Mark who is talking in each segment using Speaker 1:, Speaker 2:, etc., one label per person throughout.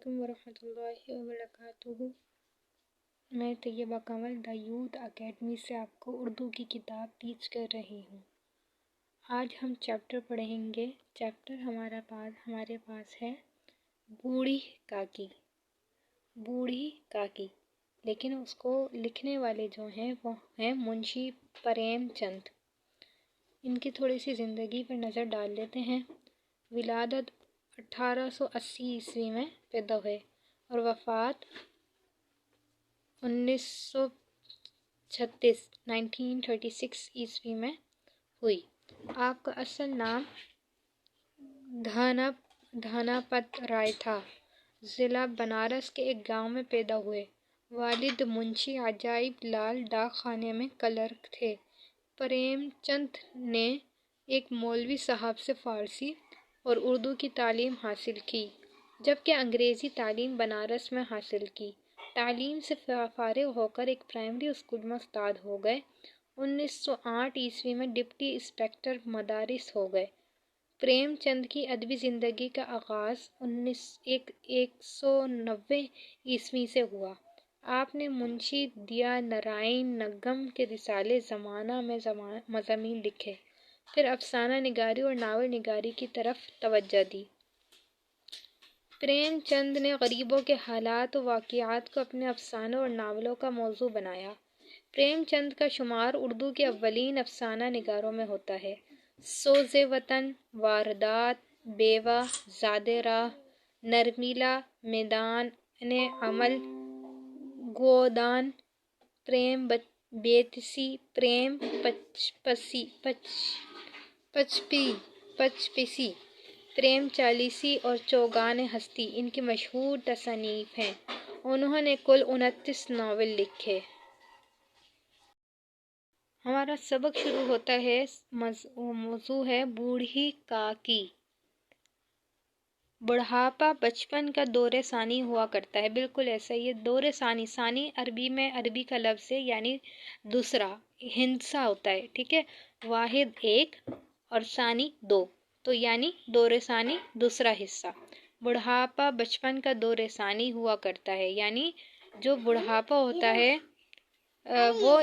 Speaker 1: علیکم ورحمۃ اللہ وبرکاتہ۔ میں طیبہ کمل دا یوتھ اکیڈمی سے آپ کو اردو کی کتاب ٹیچ کر رہی ہوں۔ آج ہم چیپٹر پڑھیں گے۔ چیپٹر ہمارے پاس ہے بوڑھی کاکی۔ بوڑھی کاکی، لیکن اس کو لکھنے والے جو ہیں وہ ہیں منشی پریم چند۔ ان کی تھوڑی سی زندگی پر نظر ڈال لیتے ہیں۔ ولادت 1880 عیسوی میں پیدا ہوئے اور وفات 1936 عیسوی میں ہوئی۔ آپ کا اصل نام دھناپت رائے تھا۔ ضلع بنارس کے ایک گاؤں میں پیدا ہوئے۔ والد منشی عجائب لال ڈاک خانے میں کلرک تھے۔ پریم چند نے ایک مولوی صاحب سے فارسی اور اردو کی تعلیم حاصل کی، جبکہ انگریزی تعلیم بنارس میں حاصل کی۔ تعلیم سے فارغ ہو کر ایک پرائمری اسکول میں استاد ہو گئے۔ 1908 عیسوی میں ڈپٹی انسپکٹر مدارس ہو گئے۔ پریم چند کی ادبی زندگی کا آغاز 1990 عیسوی سے ہوا۔ آپ نے منشی دیا نارائن نگم کے رسالے زمانہ میں مضامین لکھے، پھر افسانہ نگاری اور ناول نگاری کی طرف توجہ دی۔ پریم چند نے غریبوں کے حالات و واقعات کو اپنے افسانوں اور ناولوں کا موضوع بنایا۔ پریم چند کا شمار اردو کے اولین افسانہ نگاروں میں ہوتا ہے۔ سوز وطن، واردات، بیوہ، زاد راہ، نرمیلا، میدان عمل، گودان، پریم بیتسی، پریم پچپسی، پریم چالیسی اور چوگان ہستی ان کی مشہور تصانیف ہیں۔ انہوں نے کل 29 ناول لکھے۔ ہمارا سبق شروع ہوتا ہے۔ موضوع ہے بوڑھی کاکی۔ بڑھاپا بچپن کا دور ثانی ہوا کرتا ہے۔ بالکل ایسا ہی ہے۔ دور ثانی، ثانی عربی میں عربی کا لفظ ہے، یعنی دوسرا، ہندسہ ہوتا ہے، ٹھیک ہے۔ واحد ایک اور ثانی دو، تو یعنی دور ثانی دوسرا حصہ۔ بڑھاپا بچپن کا دور ثانی ہوا کرتا ہے، یعنی جو بڑھاپا ہوتا ہے وہ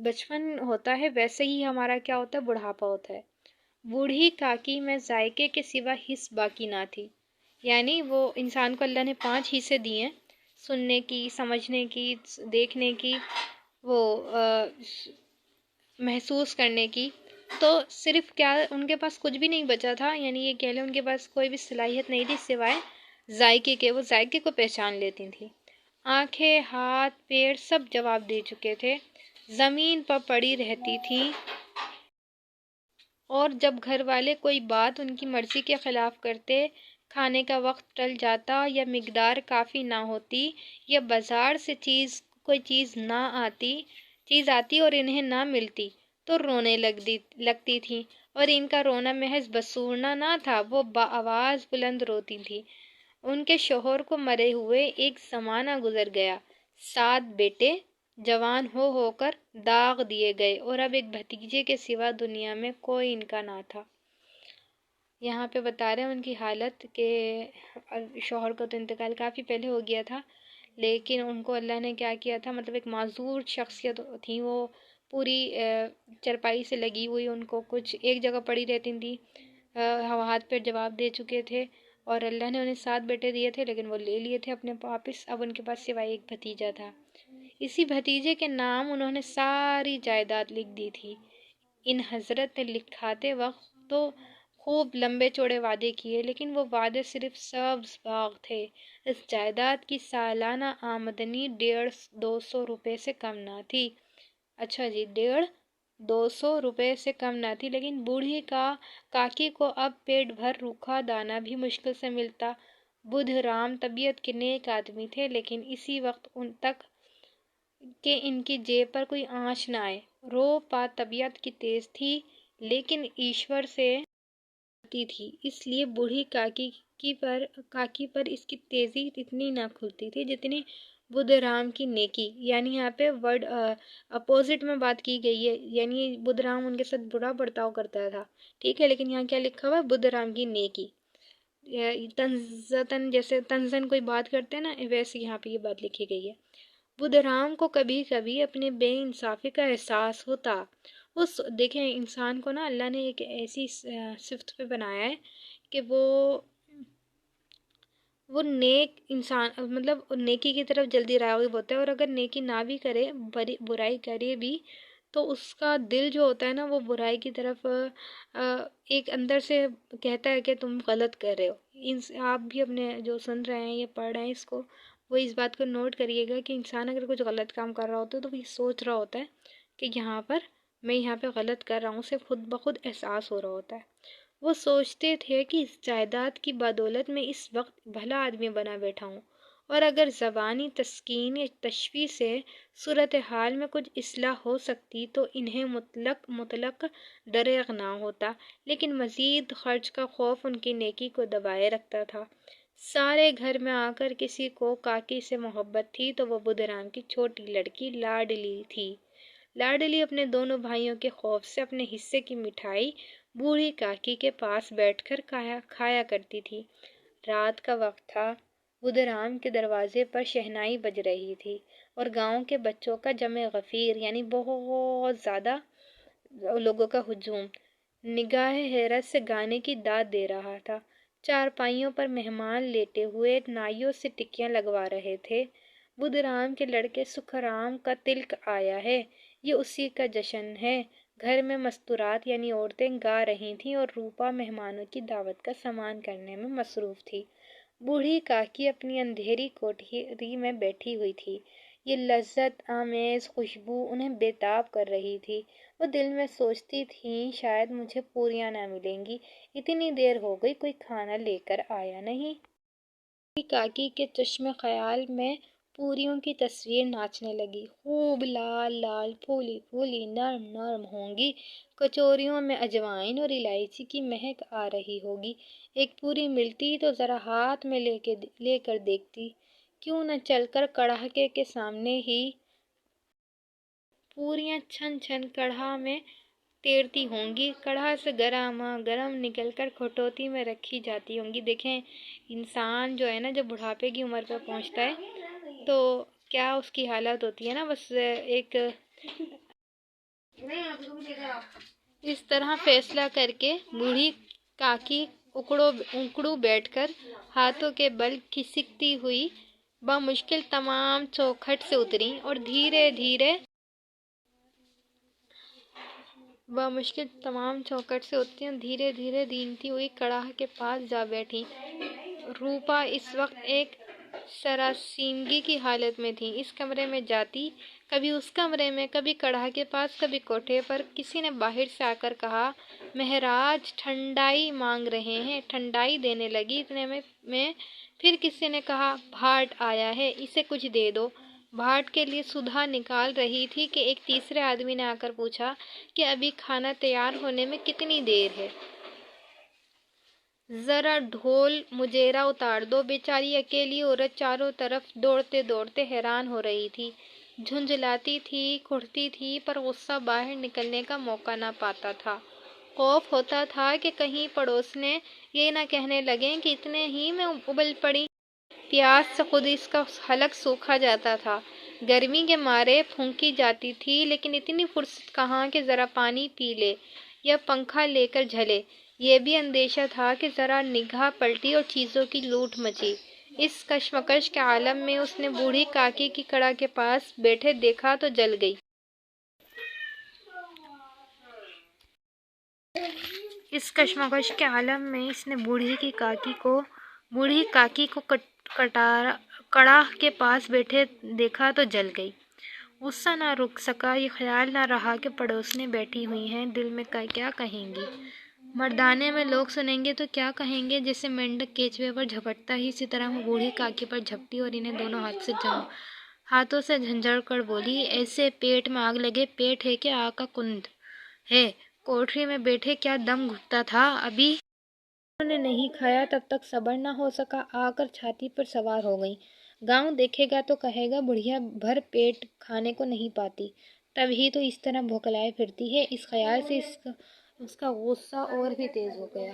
Speaker 1: بچپن ہوتا ہے، ویسے ہی ہمارا کیا ہوتا ہے، بڑھاپا ہوتا ہے۔ بوڑھی کاکی میں ذائقے کے سوا حس باقی نہ تھی، یعنی وہ انسان کو اللہ نے 5 حصے دیے ہیں، سننے کی، سمجھنے کی، دیکھنے کی، وہ محسوس کرنے کی، تو صرف کیا ان کے پاس کچھ بھی نہیں بچا تھا، یعنی یہ کہہ لیں ان کے پاس کوئی بھی صلاحیت نہیں تھی سوائے ذائقے کے۔ وہ ذائقے کو پہچان لیتی تھیں۔ آنکھیں، ہاتھ، پیر سب جواب دے چکے تھے۔ زمین پر پڑی رہتی تھیں، اور جب گھر والے کوئی بات ان کی مرضی کے خلاف کرتے، کھانے کا وقت ٹل جاتا یا مقدار کافی نہ ہوتی، یا بازار سے کوئی چیز آتی اور انہیں نہ ملتی، تو رونے لگتی تھیں، اور ان کا رونا محض بسورنا نہ تھا، وہ بآواز بلند روتی تھیں۔ ان کے شوہر کو مرے ہوئے ایک زمانہ گزر گیا۔ 7 بیٹے جوان ہو کر داغ دیے گئے، اور اب ایک بھتیجے کے سوا دنیا میں کوئی ان کا نہ تھا۔ یہاں پہ بتا رہے ہیں ان کی حالت کہ شوہر کا تو انتقال کافی پہلے ہو گیا تھا، لیکن ان کو اللہ نے کیا کیا تھا، مطلب ایک معذور شخصیت تھی، وہ پوری چرپائی سے لگی ہوئی، ان کو کچھ ایک جگہ پڑی رہتی تھی، ہاتھ پہ جواب دے چکے تھے، اور اللہ نے انہیں 7 بیٹے دیے تھے، لیکن وہ لے لیے تھے اپنے واپس۔ اب ان کے پاس سوائے ایک بھتیجا تھا۔ اسی بھتیجے کے نام انہوں نے ساری جائیداد لکھ دی تھی۔ ان حضرت نے لکھاتے وقت تو خوب لمبے چوڑے وعدے کیے، لیکن وہ وعدے صرف سبز باغ تھے۔ اس جائیداد کی سالانہ آمدنی 150-200 روپے سے کم نہ تھی۔ اچھا جی، 150-200 روپے سے کم نہ تھی، لیکن بوڑھی کاکی کو اب پیٹ بھر روکھا دانہ بھی مشکل سے ملتا۔ بدھ رام طبیعت کے نیک آدمی تھے، لیکن اسی وقت ان تک کہ ان کی جیب پر کوئی آنچ نہ آئے۔ رو پا طبیعت کی تیز تھی، لیکن ایشور سے ڈرتی تھی، اس لیے بوڑھی کاکی پر اس کی تیزی اتنی نہ کھلتی تھی جتنی بدھ رام کی نیکی۔ یعنی یہاں پہ ورڈ اپوزٹ میں بات کی گئی ہے، یعنی بدھ رام ان کے ساتھ برا برتاؤ کرتا تھا، ٹھیک ہے، لیکن یہاں کیا لکھا ہوا ہے، بدھ رام کی نیکی۔ تنزتن، جیسے تنزن کوئی بات کرتے ہیں نا، ویسے یہاں پہ یہ بات لکھی گئی ہے۔ بدھ رام کو کبھی کبھی اپنے بے انصافی کا احساس ہوتا۔ دیکھیں انسان کو نا اللہ نے ایک ایسی صفت پہ بنایا ہے کہ وہ نیک انسان، مطلب نیکی کی طرف جلدی راغب ہوتا ہے، اور اگر نیکی نہ بھی کرے، برائی کرے بھی، تو اس کا دل جو ہوتا ہے نا وہ برائی کی طرف ایک اندر سے کہتا ہے کہ تم غلط کر رہے ہو۔ آپ بھی اپنے جو سن رہے ہیں یا پڑھ رہے ہیں اس کو، وہ اس بات کو نوٹ کریے گا کہ انسان اگر کچھ غلط کام کر رہا ہوتا ہے تو وہ یہ سوچ رہا ہوتا ہے کہ میں یہاں پہ غلط کر رہا ہوں، اسے خود بخود احساس ہو رہا ہوتا ہے۔ وہ سوچتے تھے کہ اس جائیداد کی بدولت میں اس وقت بھلا آدمی بنا بیٹھا ہوں، اور اگر زبانی تسکین یا تشفی سے صورتحال میں کچھ اصلاح ہو سکتی تو انہیں مطلق دریغ نہ ہوتا، لیکن مزید خرچ کا خوف ان کی نیکی کو دبائے رکھتا تھا۔ سارے گھر میں آ کر کسی کو کاکی سے محبت تھی تو وہ بدھ رام کی چھوٹی لڑکی لاڈلی تھی۔ لاڈلی اپنے دونوں بھائیوں کے خوف سے اپنے حصے کی مٹھائی بوڑھی کاکی کے پاس بیٹھ کر کھایا کرتی تھی۔ رات کا وقت تھا، بدھ رام کے دروازے پر شہنائی بج رہی تھی، اور گاؤں کے بچوں کا جمع غفیر، یعنی بہت زیادہ لوگوں کا ہجوم، نگاہ حیرت سے گانے کی داد دے رہا تھا۔ چارپائیوں پر مہمان لیٹے ہوئے نائیوں سے ٹکیاں لگوا رہے تھے۔ بدھ رام کے لڑکے سکھ رام کا تلک آیا ہے، یہ اسی کا جشن ہے۔ گھر میں مستورات یعنی عورتیں گا رہی تھیں، اور روپا مہمانوں کی دعوت کا سامان کرنے میں مصروف تھی۔ بوڑھی کاکی اپنی اندھیری کوٹھری میں بیٹھی ہوئی تھی، یہ لذت آمیز خوشبو انہیں بے تاب کر رہی تھی۔ وہ دل میں سوچتی تھیں شاید مجھے پوریاں نہ ملیں گی، اتنی دیر ہو گئی کوئی کھانا لے کر آیا نہیں۔ بوڑھی کاکی کے چشم خیال میں پوریوں کی تصویر ناچنے لگی، خوب لال لال، پھولی پھولی، نرم نرم ہوں گی، کچوریوں میں اجوائن اور الائچی کی مہک آ رہی ہوگی۔ ایک پوری ملتی تو ذرا ہاتھ میں لے کر دیکھتی، کیوں نہ چل کر کڑاہے کے سامنے ہی پوریاں چھن چھن کڑھا میں تیرتی ہوں گی، کڑھا سے گرما گرم نکل کر کھٹوتی میں رکھی جاتی ہوں گی۔ دیکھیں انسان جو ہے نا جب بڑھاپے کی عمر پہ پہنچتا ہے تو کیا اس کی حالت ہوتی ہے نا، بس ایک اس طرح فیصلہ کر کے بوڑھی کاکی اکڑوں بیٹھ کر ہاتھوں کے بل کھسکتی ہوئی بمشکل تمام چوکھٹ سے اتری، اور دھیرے دھیرے دھینتی ہوئی کڑاہ کے پاس جا بیٹھی۔ روپا اس وقت ایک سراسیمگی کی حالت میں تھی، اس کمرے میں جاتی، کبھی اس کمرے میں، کبھی کڑاہ کے پاس، کبھی کوٹھے پر۔ کسی نے باہر سے آ کر کہا، مہاراج ٹھنڈائی مانگ رہے ہیں۔ ٹھنڈائی دینے لگی، اتنے میں پھر کسی نے کہا، بھاٹ آیا ہے، اسے کچھ دے دو۔ بھاٹ کے لیے سدھا نکال رہی تھی کہ ایک تیسرے آدمی نے آ کر پوچھا کہ ابھی کھانا تیار ہونے میں کتنی دیر ہے؟ ذرا ڈھول مجیرا اتار دو۔ بیچاری اکیلی عورت چاروں طرف دوڑتے دوڑتے حیران ہو رہی تھی، جھنجھلاتی تھی، کھڑتی تھی، پر غصہ باہر نکلنے کا موقع نہ پاتا تھا۔ خوف ہوتا تھا کہ کہیں پڑوسنے یہ نہ کہنے لگیں کہ اتنے ہی میں ابل پڑی۔ پیاس سے خود اس کا حلق سوکھا جاتا تھا، گرمی کے مارے پھونکی جاتی تھی، لیکن اتنی فرصت کہاں کہ ذرا پانی پی لے یا پنکھا لے کر جھلے۔ یہ بھی اندیشہ تھا کہ ذرا نگاہ پلٹی اور چیزوں کی لوٹ مچی۔ اس کشمکش کے عالم میں اس نے بوڑھی کاکی کی کڑاہ کے پاس بیٹھے دیکھا تو جل گئی۔ کڑاہ کے پاس بیٹھے دیکھا تو جل گئی۔ غصہ نہ رک سکا، یہ خیال نہ رہا کہ پڑوسنیں بیٹھی ہوئی ہیں، دل میں کیا کہیں گی، مردانے میں لوگ سنیں گے تو کیا کہیں گے۔ جیسے مینڈک کیچوے پر جھپٹتا ہے، اسی طرح وہ بوڑھی کاکی پر جھپٹی اور انہیں دونوں ہاتھوں سے جھنجھوڑ کر بولی، ایسے پیٹ میں آگ لگے پیٹ ہے کہ آگ کا کند ہے۔ کوٹھری میں بیٹھے کیا دم گھٹتا تھا، ابھی انہوں نے نہیں کھایا، تب تک صبر نہ ہو سکا، آ کر چھاتی پر سوار ہو گئیں۔ گاؤں دیکھے گا تو کہے گا بڑھیا بھر پیٹ کھانے کو نہیں پاتی، تب ہی تو اس طرح بھوکلائے پھرتی ہے۔ اس خیال سے اس کا غصہ اور بھی تیز ہو گیا۔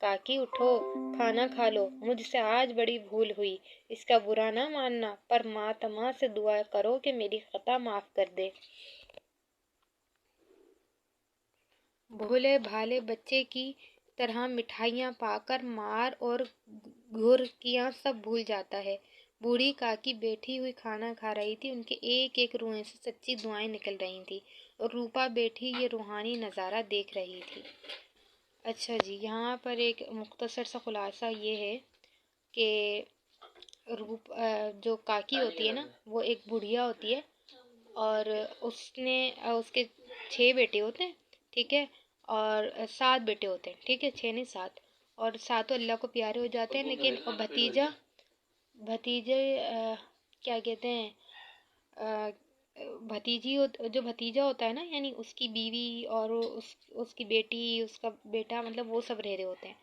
Speaker 1: کاکی اٹھو، کھانا کھا لو، مجھ سے آج بڑی بھول ہوئی، اس کا برا نہ ماننا، پر ماں سے دعا کرو کہ میری خطا معاف کر دے۔ بھولے بھالے بچے کی طرح مٹھائیاں پا کر مار اور گھرکیاں سب بھول جاتا ہے۔ بوڑھی کاکی بیٹھی ہوئی کھانا کھا رہی تھی، ان کے ایک ایک روئے سے سچی دعائیں نکل رہی تھیں، اور روپا بیٹھی یہ روحانی نظارہ دیکھ رہی تھی۔ اچھا جی، یہاں پر ایک مختصر سا خلاصہ یہ ہے کہ جو کاکی ہوتی ہے نا، وہ ایک بڑھیا ہوتی ہے، اور اس کے 6 بیٹے ہوتے ہیں، ٹھیک ہے، اور 7 بیٹے ہوتے ہیں، ٹھیک ہے، 6 نہیں 7، اور 7 اللہ کو پیارے ہو جاتے ہیں، لیکن بھتیجے کیا کہتے ہیں، جو بھتیجا ہوتا ہے نا، یعنی اس کی بیوی اور اس کی بیٹی، اس کا بیٹا، مطلب وہ سب رہ رہے ہوتے ہیں۔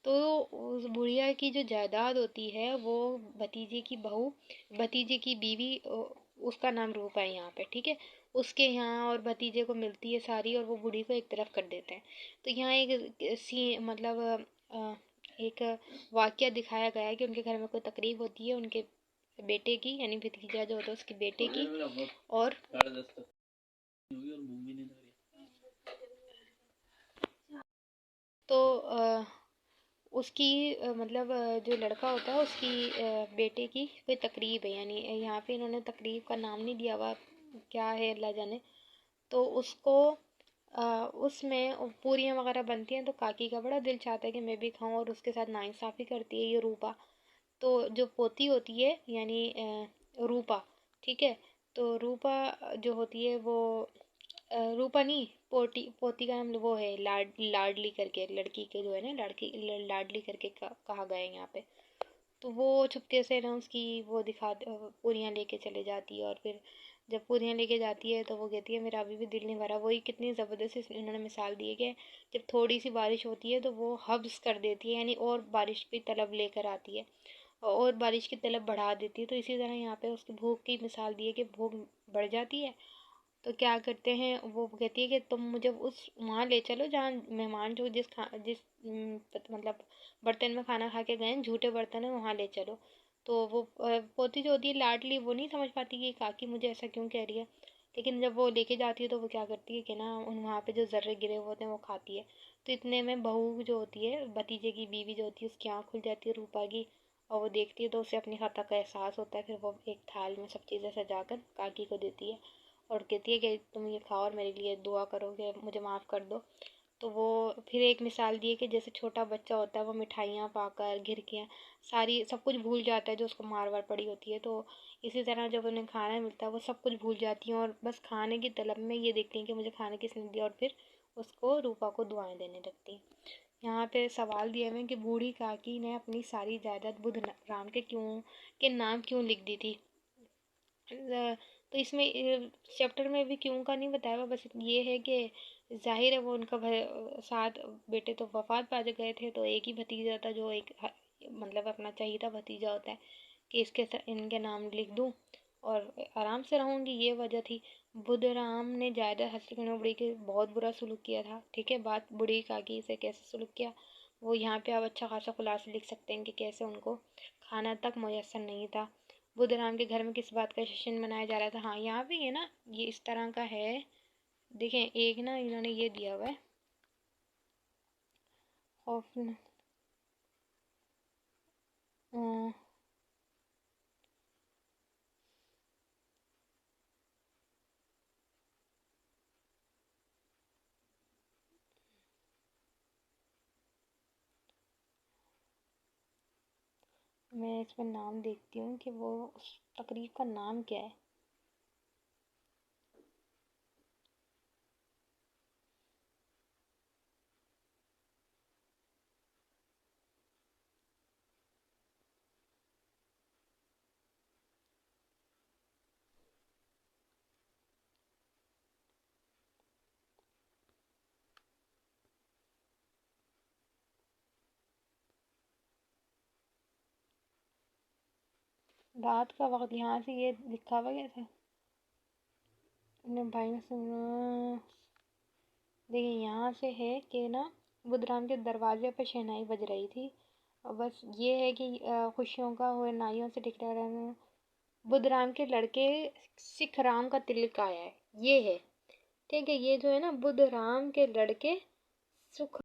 Speaker 1: تو اس بڑھیا کی جو جائیداد ہوتی ہے وہ بھتیجے کی بہو، بھتیجے کی بیوی، اس کا نام روپا ہے یہاں پہ، ٹھیک ہے، اس کے یہاں اور بھتیجے کو ملتی ہے ساری، اور وہ بوڑھی کو ایک طرف کر دیتے ہیں۔ تو یہاں ایک واقعہ دکھایا گیا ہے کہ ان کے گھر میں کوئی تقریب ہوتی ہے ان کے بیٹے کی، یعنی بھتیجا جو ہوتا ہے اس کے بیٹے کی، اور تو اس کی مطلب جو لڑکا ہوتا ہے اس کی بیٹے کی کوئی تقریب ہے، یعنی یہاں پہ انہوں نے تقریب کا نام نہیں دیا ہوا، کیا ہے اللہ جانے، تو اس کو اس میں پوریاں وغیرہ بنتی ہیں، تو کاکی کا بڑا دل چاہتا ہے کہ میں بھی کھاؤں، اور اس کے ساتھ ناانصافی کرتی ہے یہ روپا۔ تو جو پوتی ہوتی ہے یعنی روپا، ٹھیک ہے، تو روپا جو ہوتی ہے وہ روپا نہیں، پوتی کا نام وہ ہے لاڈلی کر کے، لڑکی کے جو ہے نا لاڈلی کر کے کہا گیا ہے یہاں پہ۔ تو وہ چپکے سے نا اس کی وہ پوریاں لے کے چلے جاتی ہے، اور پھر جب پوریاں لے کے جاتی ہے تو وہ کہتی ہے میرا ابھی بھی دل نہیں بھرا۔ وہی کتنی زبردست انہوں نے مثال دی ہے کہ جب تھوڑی سی بارش ہوتی ہے تو وہ حبس کر دیتی ہے، یعنی اور بارش کی طلب لے کر آتی ہے، اور بارش کی طلب بڑھا دیتی ہے۔ تو اسی طرح یہاں پہ اس کی بھوک کی مثال دی ہے کہ بھوک بڑھ جاتی ہے، تو کیا کرتے ہیں، وہ کہتی ہے کہ تم مجھے وہاں لے چلو جہاں مہمان جو جس مطلب برتن میں کھانا کھا کے گئے ہیں، جھوٹے برتن ہیں، وہاں لے چلو۔ تو وہ پوتی جو ہوتی ہے لاڈلی، وہ نہیں سمجھ پاتی کہ کاکی مجھے ایسا کیوں کہہ رہی ہے، لیکن جب وہ لے کے جاتی ہے تو وہ کیا کرتی ہے کہ نا وہاں پہ جو ذرے گرے ہوتے ہیں وہ کھاتی ہے۔ تو اتنے میں بہو جو ہوتی ہے، بھتیجے کی بیوی جو ہوتی ہے، اس کی آنکھ کھل جاتی ہے روپا کی، اور وہ دیکھتی ہے تو اسے اپنی خطا کا احساس ہوتا ہے۔ پھر وہ ایک تھال میں سب چیزیں سجا کر کاکی کو دیتی ہے، اور کہتی ہے کہ تم یہ کھاؤ اور میرے لیے دعا کرو کہ مجھے معاف کر دو۔ تو وہ پھر ایک مثال دی ہے کہ جیسے چھوٹا بچہ ہوتا ہے، وہ مٹھائیاں پا کر گھرکیاں ساری سب کچھ بھول جاتا ہے جو اس کو مار وار پڑی ہوتی ہے، تو اسی طرح جب انہیں کھانا ملتا ہے وہ سب کچھ بھول جاتی ہیں، اور بس کھانے کی طلب میں یہ دیکھتی ہیں کہ مجھے کھانا کس نے دیا، اور پھر اس کو روپا کو دعائیں دینے لگتی ہیں۔ یہاں پہ سوال دیا ہے کہ بوڑھی کاکی نے اپنی ساری جائیداد بدھ رام کے نام کیوں لکھ دی تھی؟ تو اس میں چیپٹر میں بھی کیوں کا نہیں بتایا ہوا، بس یہ ہے کہ ظاہر ہے وہ ان کا 7 بیٹے تو وفات پا گئے تھے، تو ایک ہی بھتیجا تھا جو ایک مطلب اپنا چہیتا بھتیجا ہوتا ہے کہ ان کے نام لکھ دوں اور آرام سے رہوں گی، یہ وجہ تھی۔ بدھ رام نے جائیداد حاصل کرنے بڑی کے بہت برا سلوک کیا تھا، ٹھیک ہے، بات بڑھی کاکی سے کیسے سلوک کیا وہ یہاں پہ آپ اچھا خاصا خلاصہ لکھ سکتے ہیں کہ کیسے ان کو کھانا تک میسر نہیں تھا۔ بدھ رام کے گھر میں کس بات کا جشن منایا جا رہا تھا؟ ہاں یہاں بھی ہے نا، یہ اس طرح کا ہے، دیکھیں ایک نا انہوں نے یہ دیا ہوا ہے میں اس میں نام دیکھتی ہوں کہ وہ اس تقریب کا نام کیا ہے۔ رات کا وقت یہاں سے یہ لکھا ہوا کیا تھا؟ اپنے بھائی سے دیکھیں یہاں سے ہے کہ نا بدھ رام کے دروازے پر شہنائی بج رہی تھی، اور بس یہ ہے کہ خوشیوں کا اور نائیوں سے ٹکرا رہنا۔ بدھ رام کے لڑکے سکھ رام کا تلک آیا ہے، یہ ہے ٹھیک ہے، یہ جو ہے نا بدھ رام کے لڑکے سکھ